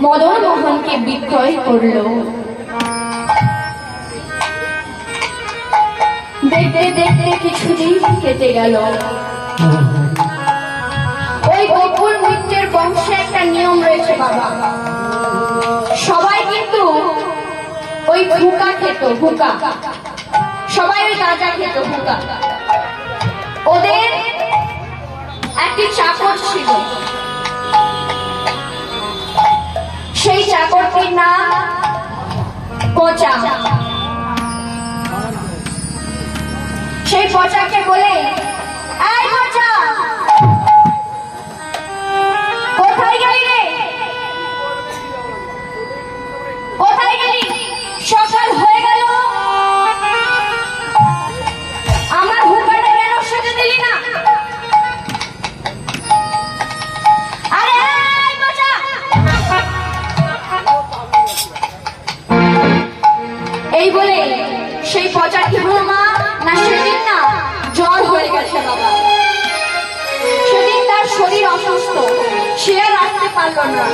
মদন মোহনকে বিক্রয় করল। দেখতে দেখতে কিছুদিন কেটে গেল। ওই গোকুল মিত্রের বংশে একটা নিয়ম রয়েছে বাবা, সবাই কিন্তু ওই হুকা খেত, হুকা, সবাই ওই গাঁজা খেত, হুকা। ওদের একটি চাকর ছিল, সেই চাকরটির নাম পচা। সেই পচাকে বলে, এই পচা, কোথায় গেলি রে, কোথায় গেলি? সকাল হয়ে গেল, আমার হুকাটা কেন সেজে দিলি না? আরে এই পচা! এই বলে সেই পচা কি হলো মা, না সেদিন না জ্বর হয়ে গেছে বাবা। সেদিন তার শরীর অসুস্থ, সে আর আসতে পারল না।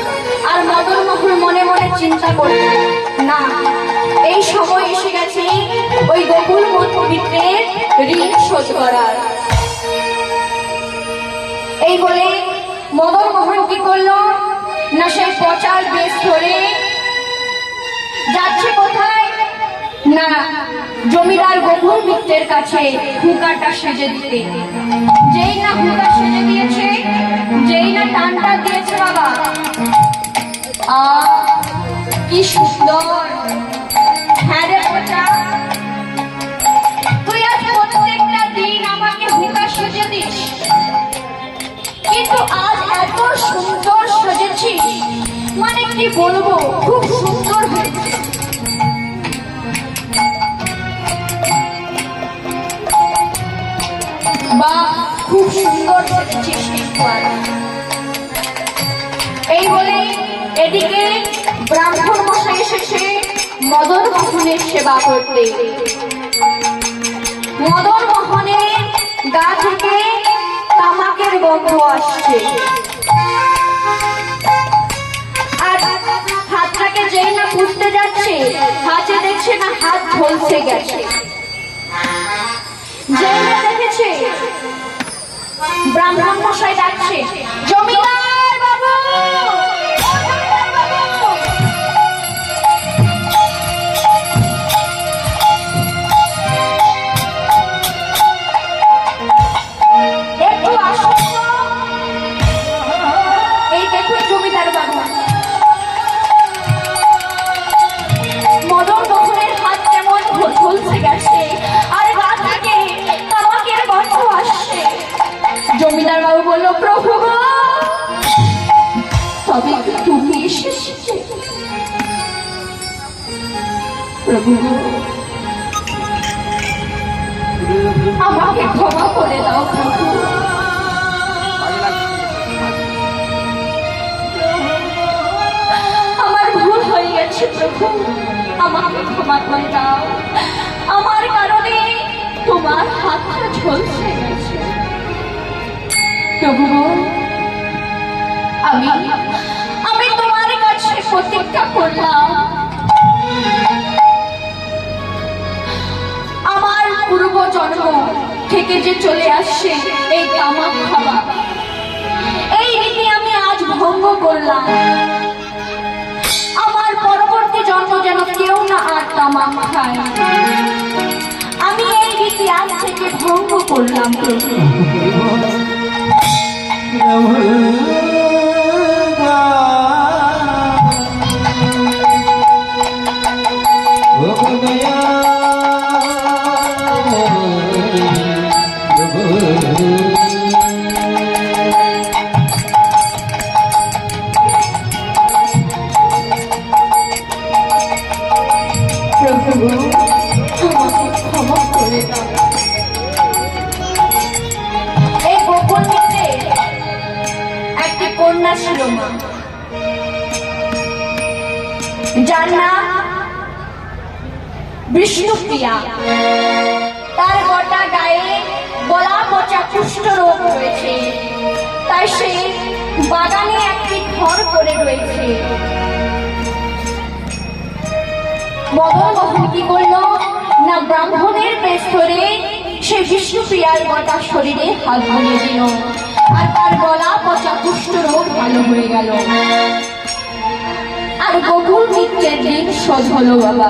আর মদন মোহন মনে মনে চিন্তা করল, না এই সময় এসে গেছে ওই গোকুল মিত্রের ঋণ শোধ করার। এই বলে মদন মোহন কি করলো, না সেই পচার বেশ ধরে যাচ্ছে কোথায়, না জমিদার গোকুল মিত্রের কাছে হুকাটা সেজে দিতে। যেই না হুকা সেজে দিয়েছে, যেই না টানটা দিয়েছে বাবা, কি সুন্দর! হ্যাঁ রে পচা, তুই আজ প্রত্যেকটা দিন আমাকে হুকা সেজে দিস, কিন্তু আজ এত সুন্দর সেজেছি, মানে কি বলবো, খুব সুন্দর হয়েছে। বা খুব সুন্দর সেজেছিস কিন্তু আজ। এই বলে এদিকে ব্রাহ্মণ মশাই এসেছে মদন মোহনের সেবা করতে। মদন মোহনের গা থেকে তামাকের গন্ধ আসছে, আর হাতটাকে যেই না পুষতে যাচ্ছে, হাতে দেখছে না হাত ঝলসে গেছে। যেই না দেখেছে, ব্রাহ্মণ মশাই ডাকছে, জমিদার বাবু, একটু আসুন তো। এই দেখুন জমিদার বাবু, মদন মোহনের হাত কেমন ঝলসে গেছে, আর গা থেকে তামাকের গন্ধ আসছে। জমিদার বাবু বলল, প্রভু তবে তুমি এসেছো, প্রভু আমাকে ক্ষমা করে দাও প্রভু, আমার ভুল হয়ে গেছে প্রভু, আমাকে ক্ষমা করে দাও, আমার কারণে তোমার হাতটা ঝলসে গেছে। প্রভু আমি তোমার কাছে প্রতিজ্ঞা করলাম, আমার পূর্ব জন্ম থেকে যে চলে আসছে এই তামাক খাওয়া, এই রীতি আমি আজ ভঙ্গ করলাম। আমার পরবর্তী জন্ম যেন কেউ না আর তামাক খায়, আমি এই রীতি আজ থেকে ভঙ্গ করলাম প্রভু। যার নাম বিষ্ণুপ্রিয়া। তার গোটা গায়ে গলা পচা কুষ্ঠ রোগ রয়েছে, তাই সে বাগানে একটি ঘর করে রয়েছে। মদন মোহন কি করলো না ব্রাহ্মণের বেশ ধরে সে বিষ্ণুপ্রিয়ার গোটা শরীরে হাত বুলিয়ে দিল, আর তার গলা পচা কুষ্ঠ রোগ ভালো হয়ে গেল। আর গোকুল মিত্রের দিন শোধ হলো বাবা।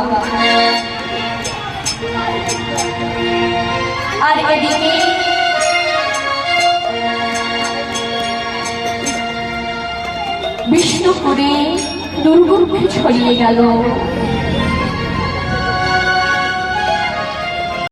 আর এদিকে বিষ্ণুপুরে দুর্ভিক্ষ ছড়িয়ে গেল।